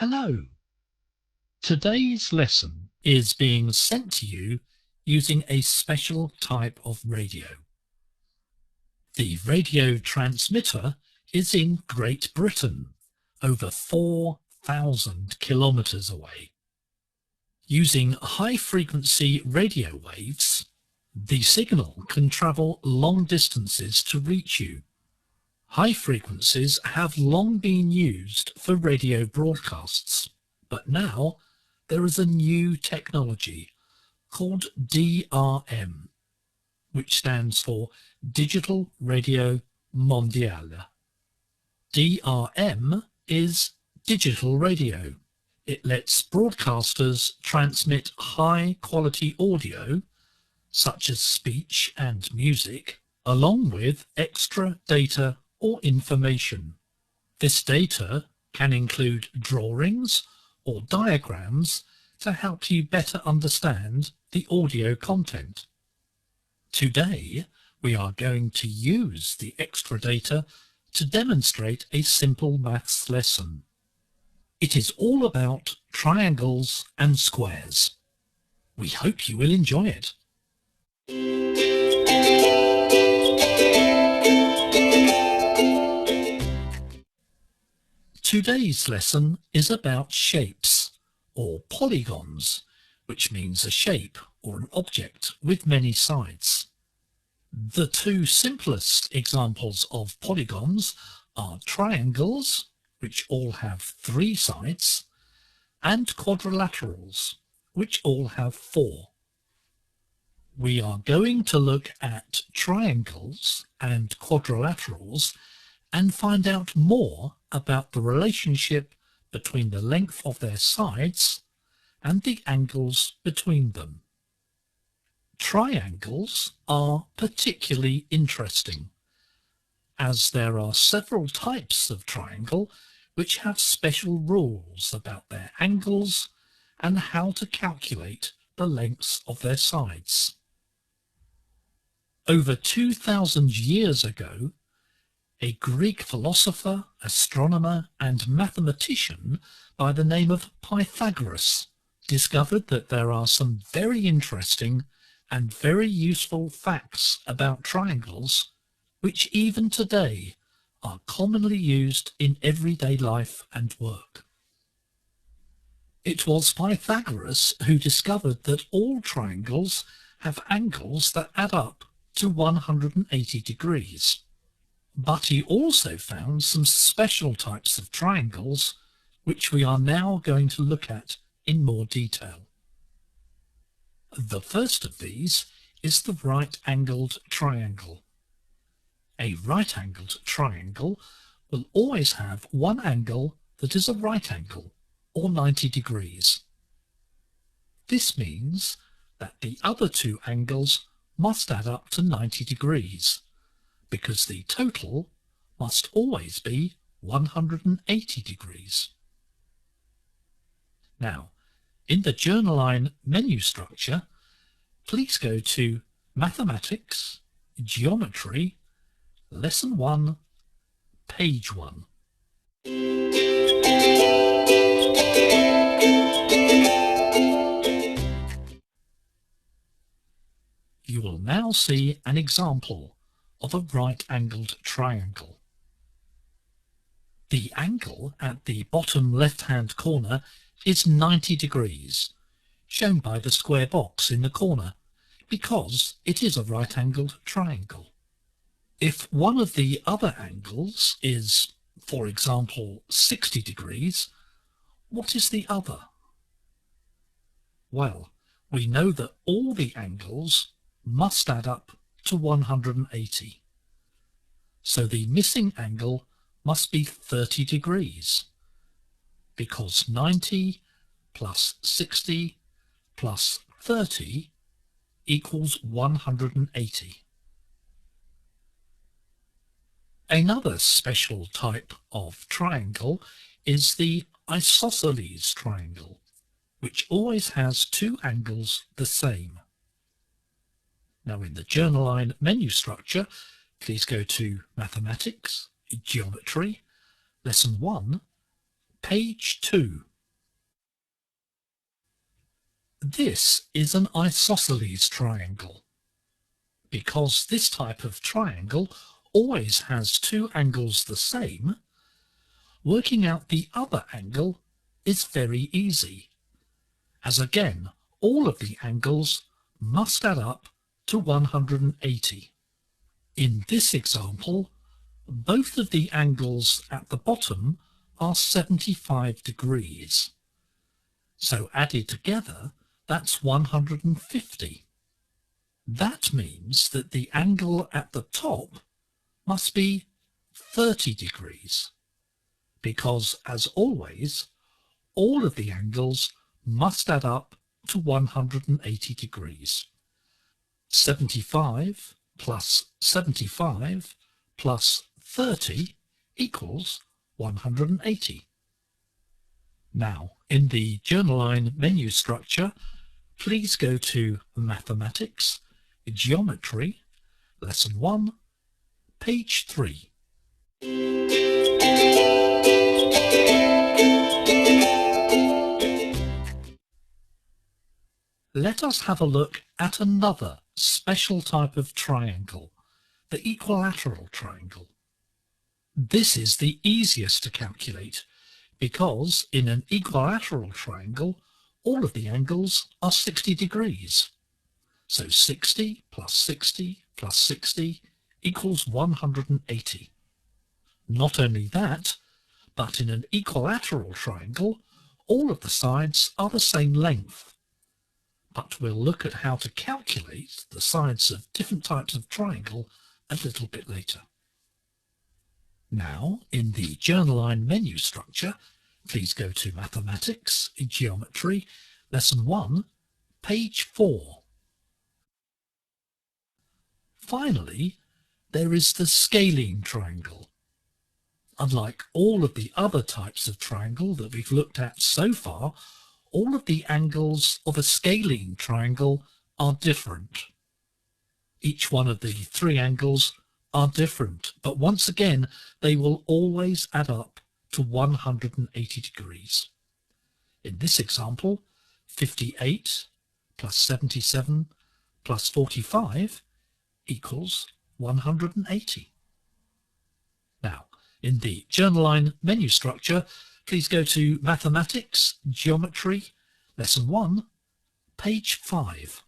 Hello. Today's lesson is being sent to you using a special type of radio. The radio transmitter is in Great Britain, over 4,000 kilometers away. Using high-frequency radio waves, the signal can travel long distances to reach you. High frequencies have long been used for radio broadcasts, but now there is a new technology called DRM, which stands for Digital Radio Mondiale. DRM is digital radio. It lets broadcasters transmit high-quality audio, such as speech and music, along with extra data or information. This data can include drawings or diagrams to help you better understand the audio content. Today, we are going to use the extra data to demonstrate a simple maths lesson. It is all about triangles and squares. We hope you will enjoy it. Today's lesson is about shapes, or polygons, which means a shape or an object with many sides. The two simplest examples of polygons are triangles, which all have 3 sides, and quadrilaterals, which all have 4. We are going to look at triangles and quadrilaterals and find out more about the relationship between the length of their sides and the angles between them. Triangles are particularly interesting, as there are several types of triangle which have special rules about their angles and how to calculate the lengths of their sides. Over 2,000 years ago, a Greek philosopher, astronomer, and mathematician by the name of Pythagoras discovered that there are some very interesting and very useful facts about triangles, which even today are commonly used in everyday life and work. It was Pythagoras who discovered that all triangles have angles that add up to 180 degrees. But he also found some special types of triangles, which we are now going to look at in more detail. The first of these is the right-angled triangle. A right-angled triangle will always have one angle that is a right angle, or 90 degrees. This means that the other 2 angles must add up to 90 degrees, because the total must always be 180 degrees. Now, in the Journal menu structure, please go to Mathematics, Geometry, Lesson 1, Page 1. You will now see an example of a right-angled triangle. The angle at the bottom left-hand corner is 90 degrees, shown by the square box in the corner, because it is a right-angled triangle. If one of the other angles is, for example, 60 degrees, what is the other? Well, we know that all the angles must add up to 180. So the missing angle must be 30 degrees, because 90 plus 60 plus 30 equals 180. Another special type of triangle is the isosceles triangle, which always has 2 angles the same. Now in the Journal menu structure, please go to Mathematics, Geometry, Lesson 1, Page 2. This is an isosceles triangle. Because this type of triangle always has two angles the same, working out the other angle is very easy, as again all of the angles must add up to 180. In this example, both of the angles at the bottom are 75 degrees. So added together, that's 150. That means that the angle at the top must be 30 degrees, because as always, all of the angles must add up to 180 degrees. 75 plus 75 plus 30 equals 180. Now, in the Journal-Line menu structure, please go to Mathematics, Geometry, Lesson 1, page 3. Let us have a look at another special type of triangle, the equilateral triangle. This is the easiest to calculate because in an equilateral triangle all of the angles are 60 degrees. So 60 plus 60 plus 60 equals 180. Not only that, but in an equilateral triangle all of the sides are the same length. But we'll look at how to calculate the sides of different types of triangle a little bit later. Now, in the Journal-Line menu structure, please go to Mathematics, Geometry, Lesson 1, page 4. Finally, there is the scalene triangle. Unlike all of the other types of triangle that we've looked at so far, all of the angles of a scalene triangle are different. Each one of the three angles are different, but once again, they will always add up to 180 degrees. In this example, 58 plus 77 plus 45 equals 180. Now, in the Journal-Line menu structure, please go to Mathematics, Geometry, Lesson 1, page 5.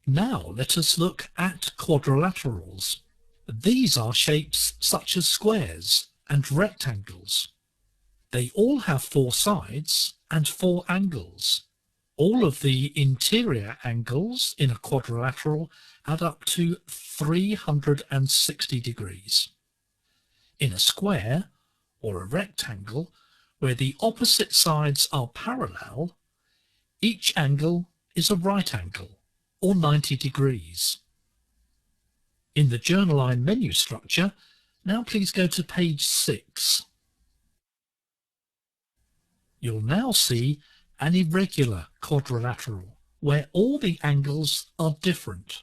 Now let us look at quadrilaterals. These are shapes such as squares and rectangles. They all have four sides and four angles. All of the interior angles in a quadrilateral add up to 360 degrees. In a square or a rectangle, where the opposite sides are parallel, each angle is a right angle, or 90 degrees. In the Journal-Line menu structure, now please go to page 6. You'll now see an irregular quadrilateral, where all the angles are different.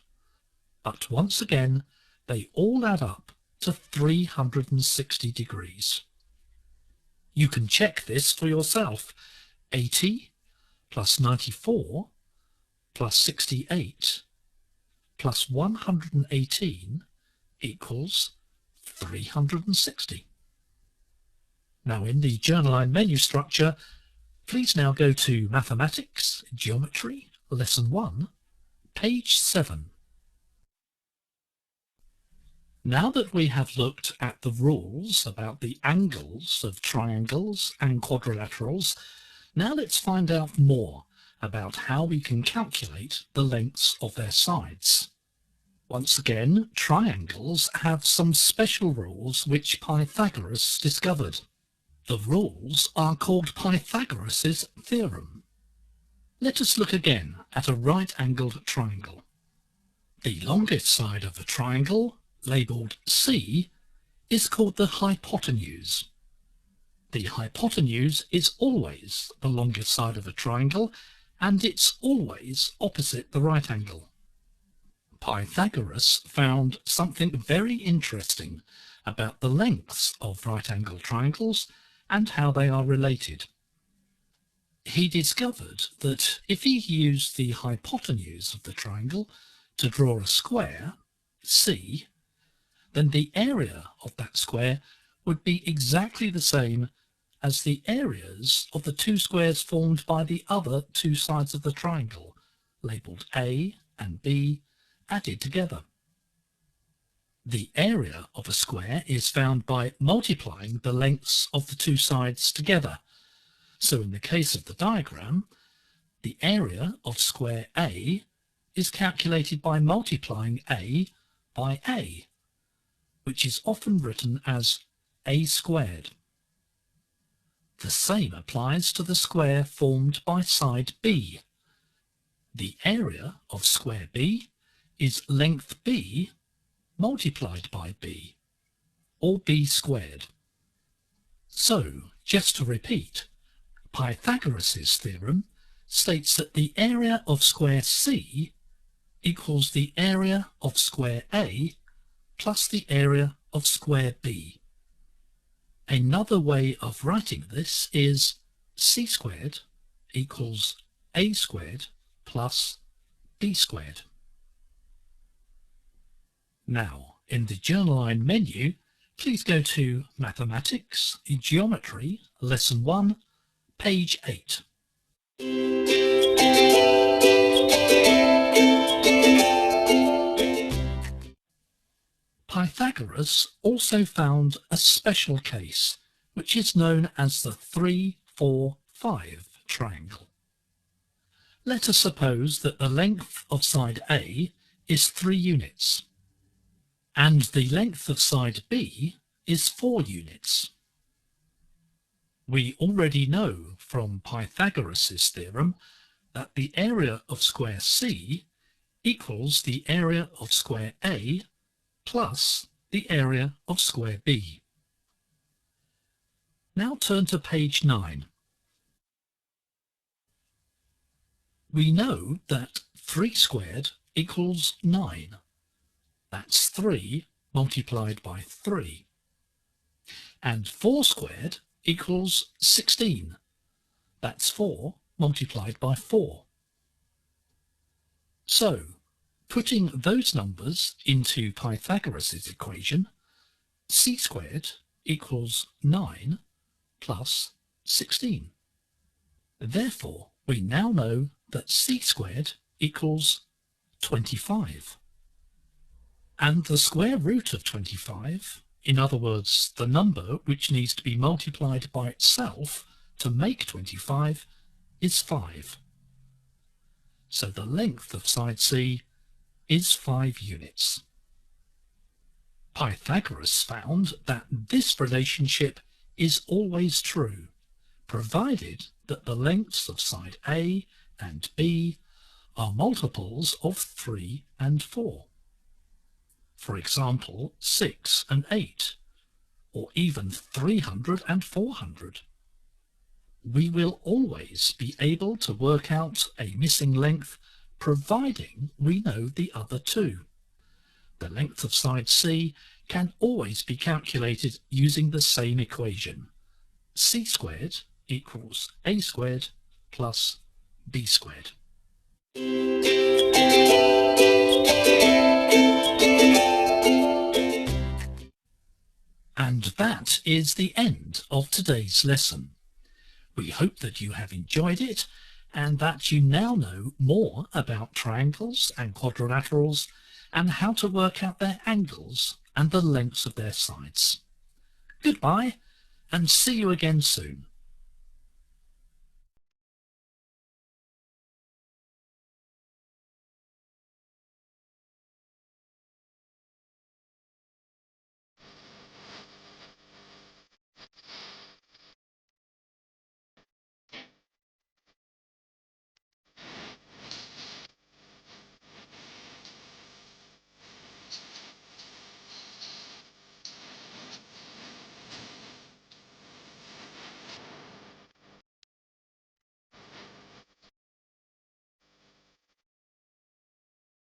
But once again, they all add up to 360 degrees. You can check this for yourself. 80 plus 94 plus 68 plus 118 equals 360. Now in the Journal-Line menu structure, please now go to Mathematics, Geometry, Lesson 1, page 7. Now that we have looked at the rules about the angles of triangles and quadrilaterals, now let's find out more about how we can calculate the lengths of their sides. Once again, triangles have some special rules which Pythagoras discovered. The rules are called Pythagoras' theorem. Let us look again at a right-angled triangle. The longest side of a triangle, labelled C, is called the hypotenuse. The hypotenuse is always the longest side of a triangle, and it's always opposite the right angle. Pythagoras found something very interesting about the lengths of right-angled triangles and how they are related. He discovered that if he used the hypotenuse of the triangle to draw a square, C, then the area of that square would be exactly the same as the areas of the two squares formed by the other two sides of the triangle, labelled A and B, added together. The area of a square is found by multiplying the lengths of the two sides together. So in the case of the diagram, the area of square A is calculated by multiplying A by A, which is often written as A squared. The same applies to the square formed by side B. The area of square B is length B multiplied by B, or B squared. So, just to repeat, Pythagoras' theorem states that the area of square C equals the area of square A plus the area of square B. Another way of writing this is C squared equals A squared plus B squared. Now, in the Journal-Line menu, please go to Mathematics, Geometry, Lesson 1, page 8. Pythagoras also found a special case, which is known as the 3-4-5 triangle. Let us suppose that the length of side A is 3 units, and the length of side B is 4 units. We already know from Pythagoras' theorem that the area of square C equals the area of square A plus the area of square B. Now turn to page 9. We know that 3 squared equals 9. That's 3 multiplied by 3. And 4 squared equals 16. That's 4 multiplied by 4. So, putting those numbers into Pythagoras' equation, C squared equals 9 plus 16. Therefore, we now know that C squared equals 25. And the square root of 25, in other words, the number which needs to be multiplied by itself to make 25, is 5. So the length of side C is 5 units. Pythagoras found that this relationship is always true, provided that the lengths of side A and B are multiples of 3 and 4. For example, 6 and 8, or even 300 and 400. We will always be able to work out a missing length providing we know the other two. The length of side C can always be calculated using the same equation. C squared equals A squared plus B squared. And that is the end of today's lesson. We hope that you have enjoyed it and that you now know more about triangles and quadrilaterals and how to work out their angles and the lengths of their sides. Goodbye and see you again soon.